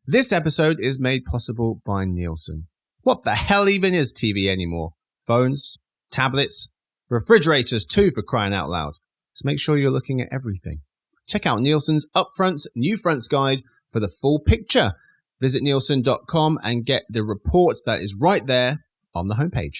This episode is made possible by Nielsen. What the hell even is TV anymore? Phones, tablets, refrigerators too, for crying out loud. So make sure you're looking at everything. Check out Nielsen's Upfronts Newfronts guide for the full picture. Visit Nielsen.com and get the report that is right there on the homepage.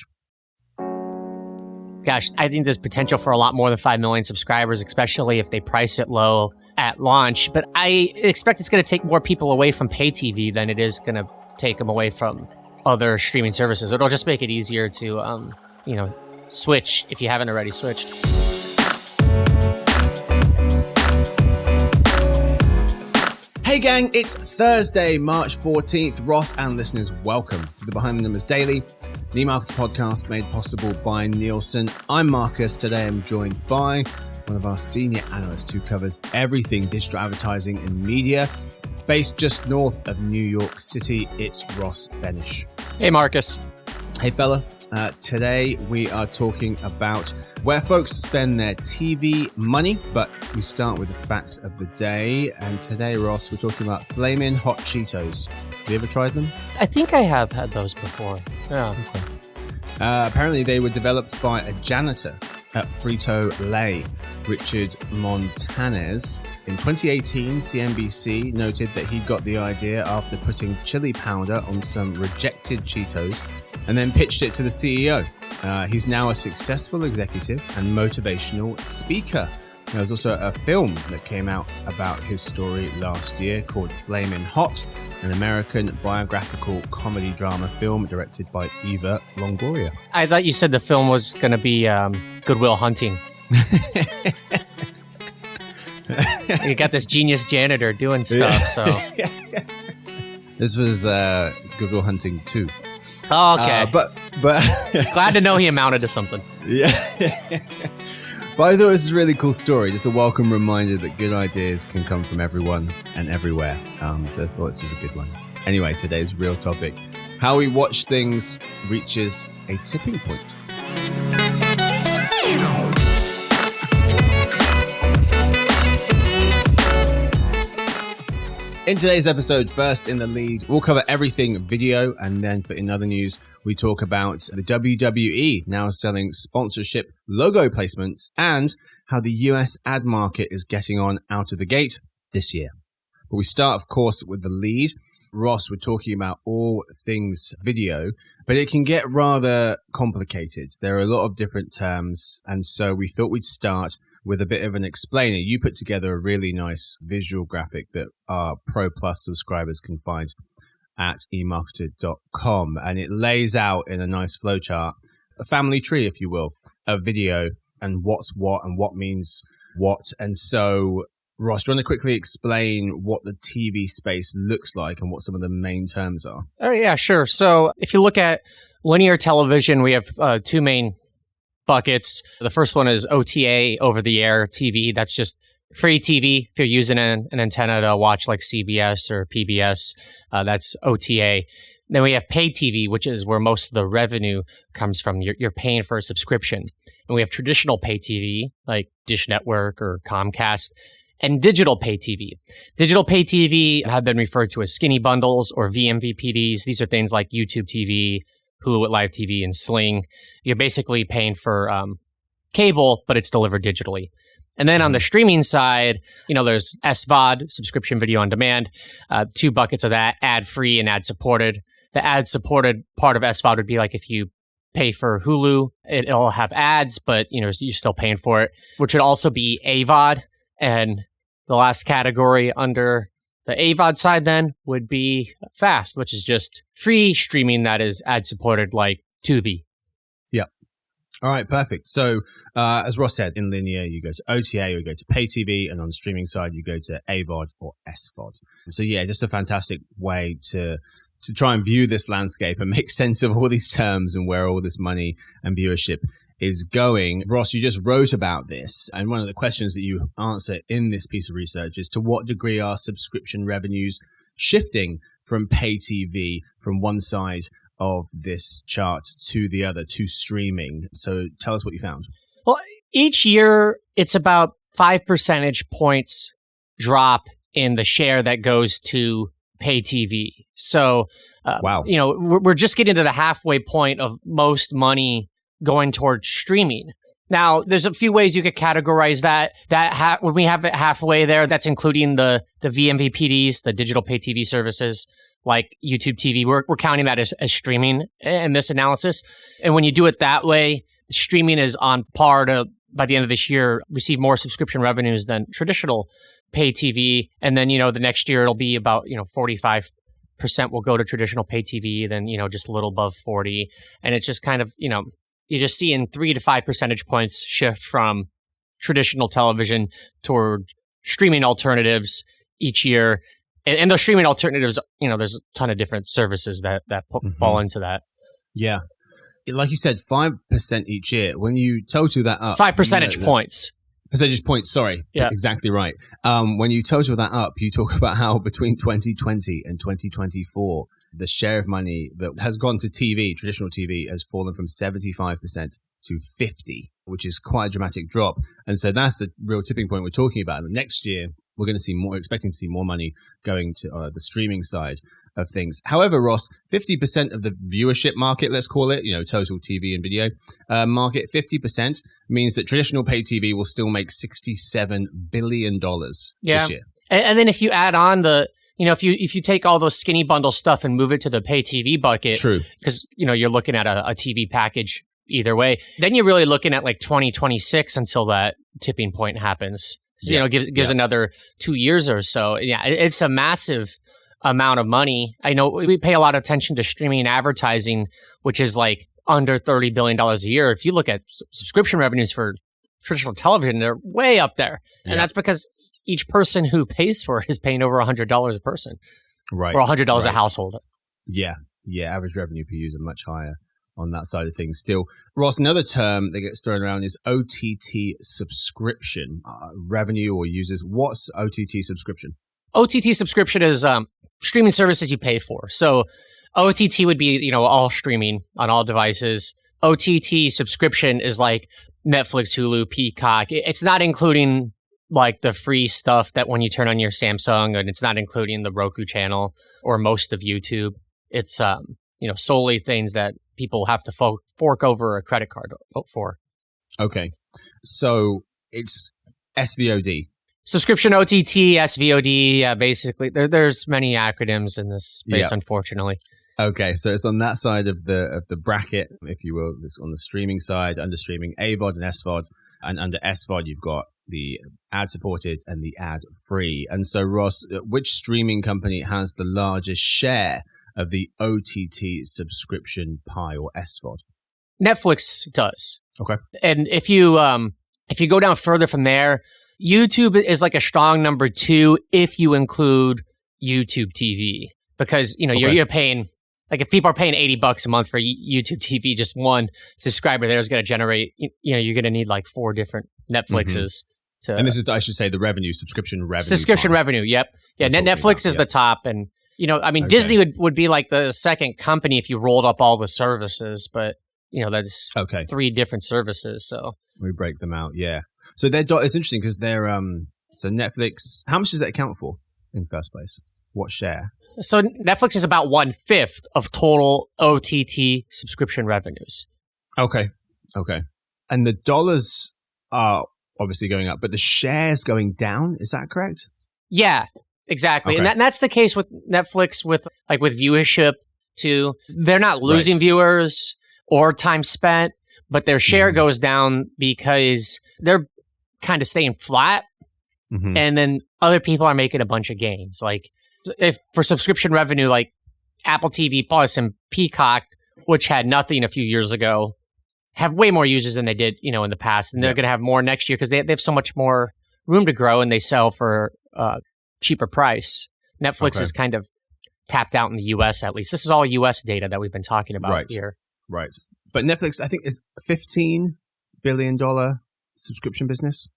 Gosh, I think there's potential for a lot more than 5 million subscribers, especially if they price it low at launch. But I expect it's going to take more people away from pay TV than it is going to take them away from other streaming services. It'll just make it easier to, switch if you haven't already switched. Hey gang, it's Thursday, March 14th. Ross and listeners, welcome to the Behind the Numbers Daily, the eMarketer podcast made possible by Nielsen. I'm Marcus. Today I'm joined by one of our senior analysts who covers everything digital advertising and media. Based just north of New York City, it's Ross Benish. Hey, Marcus. Hey, fella. Today we are talking about where folks spend their TV money, but we start with the fact of the day. And today, Ross, we're talking about Flamin' Hot Cheetos. Have you ever tried them? I think I have had those before. Yeah. Okay. Apparently, they were developed by a janitor at Frito-Lay, Richard Montanez. In 2018, CNBC noted that he got the idea after putting chili powder on some rejected Cheetos and then pitched it to the CEO. He's now a successful executive and motivational speaker. There was also a film that came out about his story last year called Flamin' Hot, an American biographical comedy drama film directed by Eva Longoria. I thought you said the film was going to be Good Will Hunting. You got this genius janitor doing stuff, so. This was Good Will Hunting 2. Oh, okay. But glad to know he amounted to something. Yeah. But I thought it was a really cool story. Just a welcome reminder that good ideas can come from everyone and everywhere. So I thought this was a good one. Anyway, today's real topic: how we watch things reaches a tipping point. In today's episode, first in the lead, we'll cover everything video, and then in other news, we talk about the WWE now selling sponsorship logo placements and how the US ad market is getting on out of the gate this year. But we start, of course, with the lead. Ross, we're talking about all things video, but it can get rather complicated. There are a lot of different terms, and so we thought we'd start with a bit of an explainer. You put together a really nice visual graphic that our Pro Plus subscribers can find at emarketer.com, and it lays out in a nice flowchart, a family tree, if you will, of video and what's what and what means what. And so, Ross, do you want to quickly explain what the TV space looks like and what some of the main terms are? Oh, yeah, sure. So if you look at linear television, we have two main buckets. The first one is OTA, over-the-air TV. That's just free TV. If you're using an antenna to watch like CBS or PBS, that's OTA. Then we have pay TV, which is where most of the revenue comes from. You're paying for a subscription. And we have traditional pay TV, like Dish Network or Comcast, and digital pay TV. Digital pay TV have been referred to as skinny bundles or vMVPDs. These are things like YouTube TV, Hulu with Live TV, and Sling. You're basically paying for cable, but it's delivered digitally. And then on the streaming side, there's SVOD, subscription video on demand, two buckets of that, ad-free and ad-supported. The ad-supported part of SVOD would be like if you pay for Hulu, it'll have ads, but you're still paying for it, which would also be AVOD. And the last category under the AVOD side then would be FAST, which is just free streaming that is ad-supported like Tubi. Yeah. All right, perfect. So as Ross said, in linear, you go to OTA or you go to pay TV, and on the streaming side, you go to AVOD or SVOD. So yeah, just a fantastic way to try and view this landscape and make sense of all these terms and where all this money and viewership is going. Ross, you just wrote about this, and one of the questions that you answer in this piece of research is, to what degree are subscription revenues shifting from pay TV from one side of this chart to the other, to streaming? So tell us what you found. Well, each year it's about 5 percentage points drop in the share that goes to pay TV. So, Wow. We're just getting to the halfway point of most money going towards streaming. Now, there's a few ways you could categorize that. When we have it halfway there, that's including the vMVPDs, the digital pay TV services like YouTube TV. We're counting that as streaming in this analysis. And when you do it that way, streaming is on par to, by the end of this year, receive more subscription revenues than traditional pay TV. And then, the next year it'll be about, 45% will go to traditional pay TV, then, just a little above 40. And it's just kind of, you're just seeing 3 to 5 percentage points shift from traditional television toward streaming alternatives each year. And those streaming alternatives, there's a ton of different services that fall into that. Yeah. Like you said, 5% each year. When you total that up... 5 percentage points. Percentage points, sorry. Yeah. Exactly right. When you total that up, you talk about how between 2020 and 2024, the share of money that has gone to TV, traditional TV, has fallen from 75% to 50%, which is quite a dramatic drop. And so that's the real tipping point we're talking about. And next year, we're going to see more, expecting to see more money going to the streaming side of things. However, Ross, 50% of the viewership market, let's call it, total TV and video market, 50% means that traditional pay TV will still make $67 billion this year. And then if you add on if you take all those skinny bundle stuff and move it to the pay TV bucket, true, because you're looking at a TV package either way, then you're really looking at like 2026 until that tipping point happens. So, gives another 2 years or so. Yeah, it's a massive amount of money. I know we pay a lot of attention to streaming advertising, which is like under $30 billion a year. If you look at subscription revenues for traditional television, they're way up there. And that's because each person who pays for it is paying over $100 a person. Right. Or $100 a household. Yeah. Yeah. Average revenue per user much higher on that side of things still. Ross, another term that gets thrown around is OTT subscription revenue or users. What's OTT subscription? OTT subscription is streaming services you pay for. So OTT would be, all streaming on all devices. OTT subscription is like Netflix, Hulu, Peacock. It's not including like the free stuff that when you turn on your Samsung, and it's not including the Roku channel or most of YouTube. It's, solely things that people have to fork over a credit card for. Okay. So it's SVOD. Subscription OTT, SVOD, basically. There's many acronyms in this space, unfortunately. Okay, so it's on that side of the bracket, if you will. It's on the streaming side, under streaming, AVOD and SVOD. And under SVOD, you've got the ad-supported and the ad-free. And so, Ross, which streaming company has the largest share of the OTT subscription pie, or SVOD? Netflix does. Okay. And if you go down further from there, YouTube is like a strong number 2 if you include YouTube TV, because you're paying, like, if people are paying $80 a month for YouTube TV, just one subscriber there is going to generate, you're going to need like 4 different Netflixes. And this is, I should say, the revenue, subscription revenue. Subscription revenue, yep. Yeah, Netflix is the top. And, Disney would be like the second company if you rolled up all the services, but, that's 3 different services, so. We break them out, yeah. So it's interesting because they're, so Netflix, how much does that account for in first place? What share? So Netflix is about 1/5 of total OTT subscription revenues. Okay. And the dollars are obviously going up, but the share's going down. Is that correct? Yeah, exactly. Okay. And that's the case with Netflix with viewership too. They're not losing viewers or time spent, but their share goes down because they're kind of staying flat. And then other people are making a bunch of gains. Like, if for subscription revenue, like Apple TV Plus and Peacock, which had nothing a few years ago, have way more users than they did, in the past. And they're going to have more next year because they have so much more room to grow, and they sell for a cheaper price. Netflix is kind of tapped out in the U.S. at least. This is all U.S. data that we've been talking about here. Right. But Netflix, I think, is a $15 billion subscription business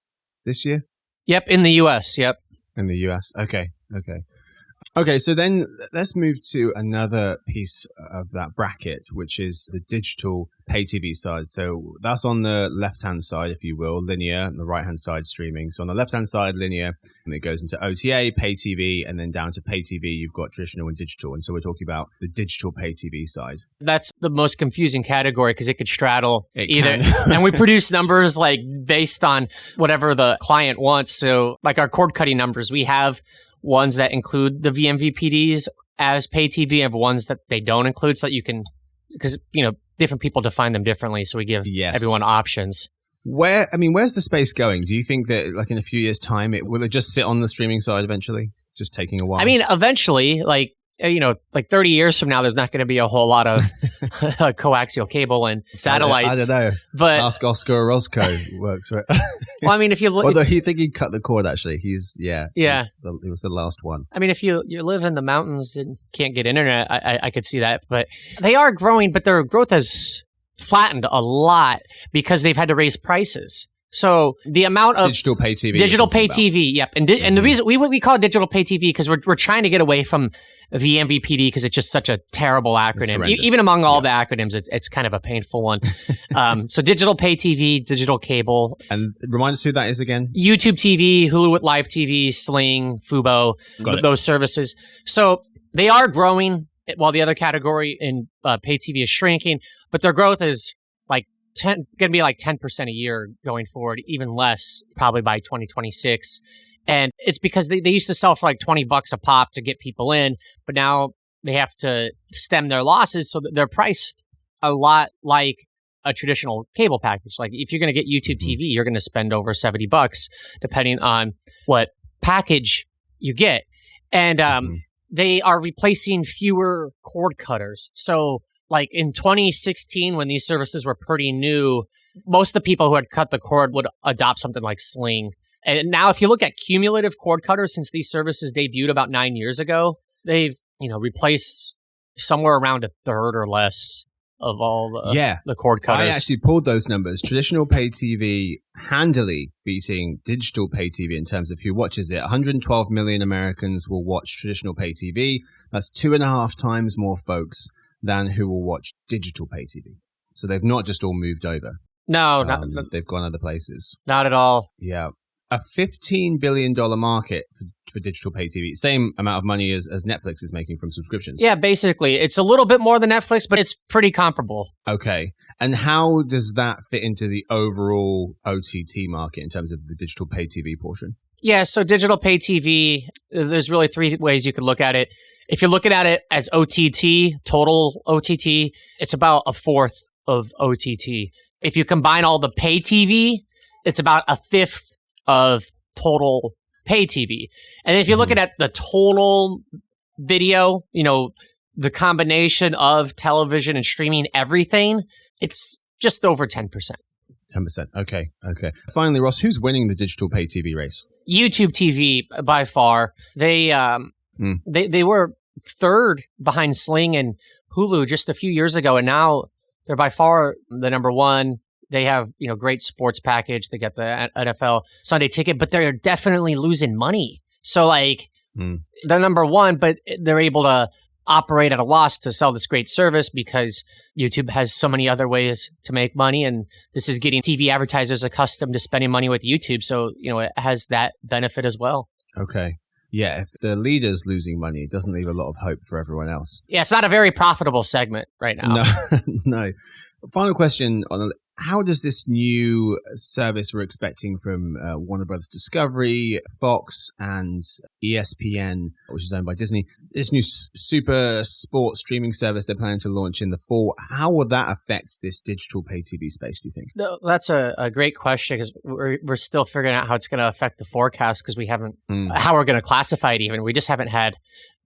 this year. Yep, in the U.S. Yep. In the U.S. Okay. Okay, so then let's move to another piece of that bracket, which is the digital pay TV side. So that's on the left-hand side, if you will, linear, and the right-hand side, streaming. So on the left-hand side, linear, and it goes into OTA, pay TV, and then down to pay TV, you've got traditional and digital. And so we're talking about the digital pay TV side. That's the most confusing category because it could straddle either. Can. And we produce numbers like based on whatever the client wants. So like our cord cutting numbers, we have ones that include the VMVPDs as pay TV and ones that they don't include, so that you can, because, different people define them differently. So we give everyone options. Where's the space going? Do you think that like in a few years' time, will it just sit on the streaming side eventually? Just taking a while? Eventually, like 30 years from now, there's not going to be a whole lot of coaxial cable and satellites. I don't know. But ask Oscar Orozco works for it. Well, if you look, although he think he'd cut the cord. Actually, he was the last one. If you live in the mountains and can't get internet, I could see that. But they are growing, but their growth has flattened a lot because they've had to raise prices. So the amount of digital pay TV, yep, and the reason we call it digital pay TV because we're trying to get away from VMVPD because it's just such a terrible acronym. Even among all the acronyms, it's kind of a painful one. So digital pay TV, digital cable, and remind us who that is again. YouTube TV, Hulu with Live TV, Sling, Fubo, those services. So they are growing while the other category in pay TV is shrinking, but their growth is going to be like 10% a year going forward, even less probably by 2026. And it's because they used to sell for like $20 a pop to get people in, but now they have to stem their losses, so that they're priced a lot like a traditional cable package. Like if you're going to get YouTube TV, you're going to spend over $70 depending on what package you get. And they are replacing fewer cord cutters. So like in 2016, when these services were pretty new, most of the people who had cut the cord would adopt something like Sling. And now if you look at cumulative cord cutters since these services debuted about 9 years ago, they've, replaced somewhere around a third or less of all the cord cutters. I actually pulled those numbers. Traditional pay TV handily beating digital pay TV in terms of who watches it. 112 million Americans will watch traditional pay TV. That's 2.5 times more folks than who will watch digital pay TV. So they've not just all moved over. No, they've gone other places. Not at all. Yeah. A $15 billion market for digital pay TV. Same amount of money as Netflix is making from subscriptions. Yeah, basically. It's a little bit more than Netflix, but it's pretty comparable. Okay. And how does that fit into the overall OTT market in terms of the digital pay TV portion? Yeah, so digital pay TV, there's really 3 ways you could look at it. If you're looking at it as OTT, total OTT, it's about a fourth of OTT. If you combine all the pay TV, it's about a fifth of total pay TV. And if you're looking at the total video, the combination of television and streaming, everything, it's just over 10%. 10%. Okay. Finally, Ross, who's winning the digital pay TV race? YouTube TV, by far. They were third behind Sling and Hulu just a few years ago, and now they're by far the number one. They have, great sports package. They got the NFL Sunday ticket, but they're definitely losing money. So they're number one, but they're able to operate at a loss to sell this great service because YouTube has so many other ways to make money. And this is getting TV advertisers accustomed to spending money with YouTube. So, it has that benefit as well. Okay. Yeah, if the leader's losing money, it doesn't leave a lot of hope for everyone else. Yeah, it's not a very profitable segment right now. No. Final question on how does this new service we're expecting from Warner Brothers Discovery, Fox, and ESPN, which is owned by Disney, this new super sports streaming service they're planning to launch in the fall, how will that affect this digital pay TV space, do you think? No, that's a great question because we're still figuring out how it's going to affect the forecast because we haven't, how we're going to classify it even. We just haven't had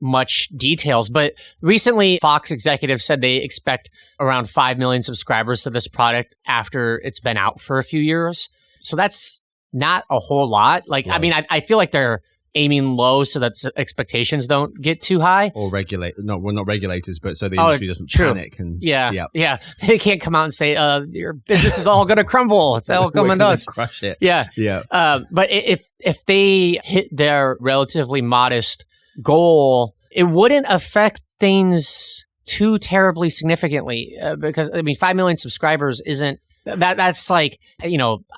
much details. But recently, Fox executives said they expect around 5 million subscribers to this product after it's been out for a few years. So that's not a whole lot. I feel like they're aiming low so that expectations don't get too high. Or we're not regulators, but so the industry doesn't panic. And yeah. They can't come out and say, your business is all going to crumble. It's all coming to us. Crush it. Yeah. But if they hit their relatively modest goal, it wouldn't affect things too terribly significantly because, 5 million subscribers isn't that's like,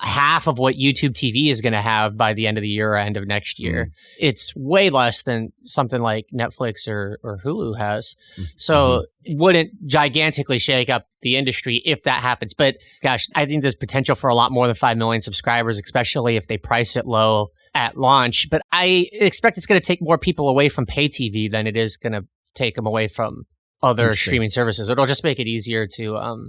half of what YouTube TV is going to have by the end of the year or end of next year. It's way less than something like Netflix or Hulu has. So it wouldn't gigantically shake up the industry if that happens. But gosh, I think there's potential for a lot more than 5 million subscribers, especially if they price it low at launch. But I expect it's going to take more people away from pay TV than it is going to take them away from other streaming services. It'll just make it easier to,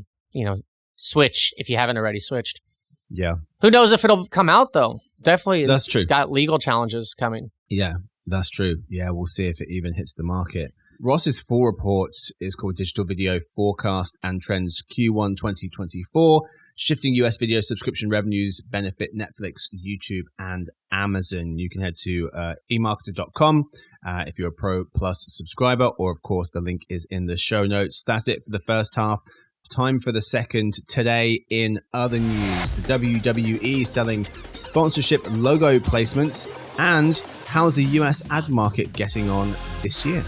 switch if you haven't already switched. Yeah. Who knows if it'll come out, though? Definitely. That's true. Got legal challenges coming. Yeah, that's true. Yeah, we'll see if it even hits the market. Ross's full report is called Digital Video Forecast and Trends Q1 2024. Shifting US video subscription revenues benefit Netflix, YouTube, and Amazon. You can head to emarketer.com if you're a Pro Plus subscriber, or of course the link is in the show notes. That's it for the first half. Time for the second. Today in other news, the WWE selling sponsorship logo placements, and how's the US ad market getting on this year?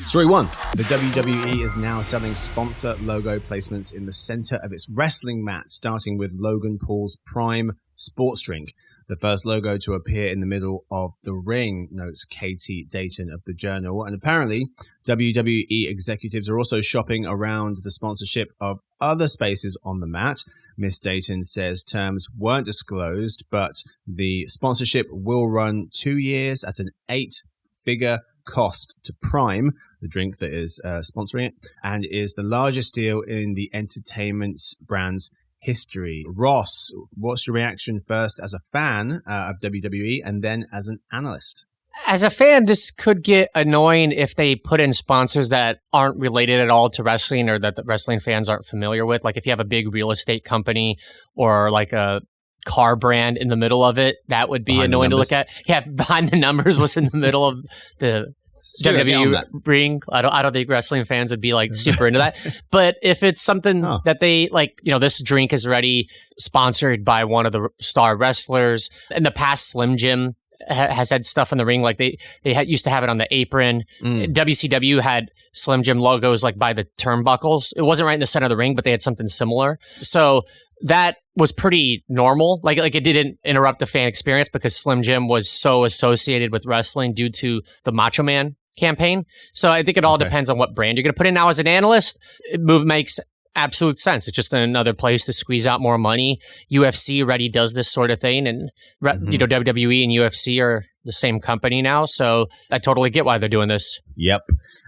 Story 1. The WWE is now selling sponsor logo placements in the center of its wrestling mat, starting with Logan Paul's Prime sports drink. The first logo to appear in the middle of the ring, notes Katie Dayton of the Journal. And apparently, WWE executives are also shopping around the sponsorship of other spaces on the mat. Miss Dayton says terms weren't disclosed, but the sponsorship will run 2 years at an 8-figure cost to Prime, the drink that is sponsoring it, and is the largest deal in the entertainment brand's history. Ross, what's your reaction first as a fan of WWE and then as an analyst? As a fan, this could get annoying if they put in sponsors that aren't related at all to wrestling or that the wrestling fans aren't familiar with. Like if you have a big real estate company or like a car brand in the middle of it, that would be annoying to look at. Yeah, Behind the Numbers was in the middle of the WWE ring. I don't think wrestling fans would be like super into that. But if it's something that they like, this drink is already sponsored by one of the star wrestlers. In the past, Slim Jim has had stuff in the ring. Like they used to have it on the apron. WCW had Slim Jim logos like by the turnbuckles. It wasn't right in the center of the ring, but they had something similar. So that was pretty normal. Like it didn't interrupt the fan experience because Slim Jim was so associated with wrestling due to the Macho Man campaign. So I think it all depends on what brand you're going to put in. Now, as an analyst, it makes absolute sense. It's just another place to squeeze out more money. UFC already does this sort of thing, and WWE and UFC are the same company now. So I totally get why they're doing this. Yep.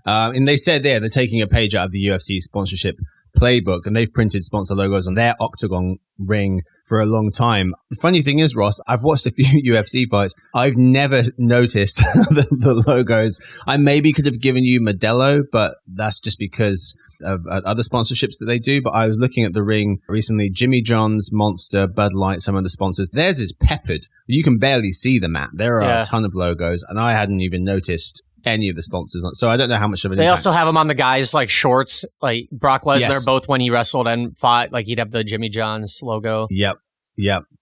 And they said they're taking a page out of the UFC sponsorship playbook, and they've printed sponsor logos on their octagon ring for a long time. The funny thing is, Ross, I've watched a few UFC fights. I've never noticed the logos. I maybe could have given you Modelo, but that's just because of other sponsorships that they do. But I was looking at the ring recently. Jimmy John's, Monster, Bud Light, some of the sponsors. Theirs is peppered. You can barely see the mat. There are a ton of logos, and I hadn't even noticed any of the sponsors. So I don't know how much of an They impact. also have them on the guys like shorts, like Brock Lesnar, both when he wrestled and fought, like he'd have the Jimmy John's logo. Yep.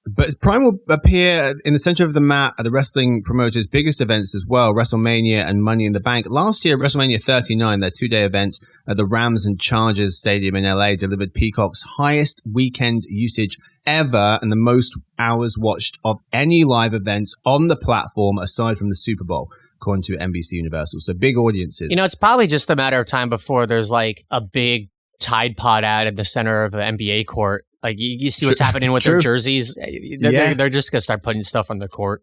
But Prime will appear in the center of the mat at the wrestling promoters' biggest events as well, WrestleMania and Money in the Bank. Last year, WrestleMania 39, their 2-day event at the Rams and Chargers Stadium in LA, delivered Peacock's highest weekend usage ever and the most hours watched of any live event on the platform aside from the Super Bowl, according to NBC Universal. So big audiences. It's probably just a matter of time before there's like a big Tide Pod ad in the center of the NBA court. Like you see what's happening with their jerseys. They're just going to start putting stuff on the court.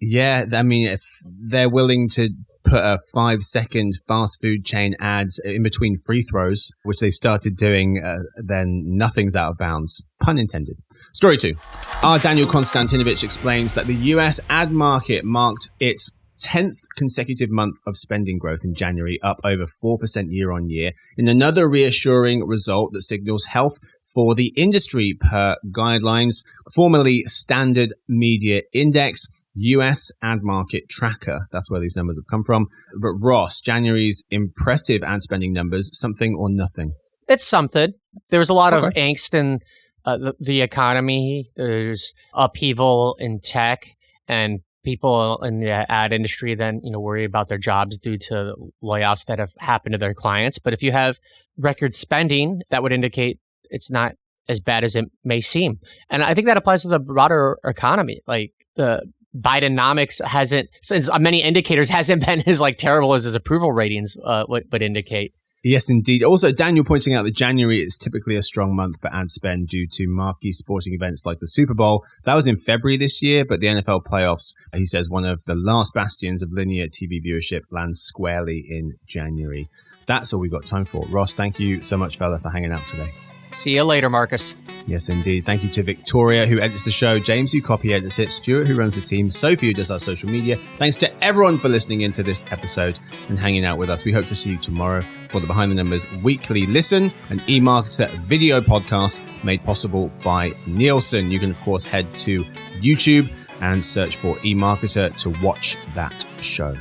Yeah. I mean, if they're willing to put a 5-second fast food chain ads in between free throws, which they started doing, then nothing's out of bounds. Pun intended. Story 2. Our Daniel Konstantinovich explains that the US ad market marked its 10th consecutive month of spending growth in January, up over 4% year on year, in another reassuring result that signals health for the industry per guidelines, formerly Standard Media Index, US ad market tracker. That's where these numbers have come from. But Ross, January's impressive ad spending numbers, something or nothing? It's something. There was a lot of angst in the economy. There's upheaval in tech, and people in the ad industry then, worry about their jobs due to layoffs that have happened to their clients. But if you have record spending, that would indicate it's not as bad as it may seem. And I think that applies to the broader economy. Like the Bidenomics hasn't, since many indicators, hasn't been as terrible as his approval ratings would indicate. Yes, indeed. Also, Daniel pointing out that January is typically a strong month for ad spend due to marquee sporting events like the Super Bowl. That was in February this year, but the NFL playoffs, he says, one of the last bastions of linear TV viewership, lands squarely in January. That's all we've got time for. Ross, thank you so much, fella, for hanging out today. See you later, Marcus. Yes, indeed. Thank you to Victoria, who edits the show, James, who copy edits it, Stuart, who runs the team, Sophie, who does our social media. Thanks to everyone for listening into this episode and hanging out with us. We hope to see you tomorrow for the Behind the Numbers Weekly Listen, an eMarketer video podcast made possible by Nielsen. You can, of course, head to YouTube and search for eMarketer to watch that show.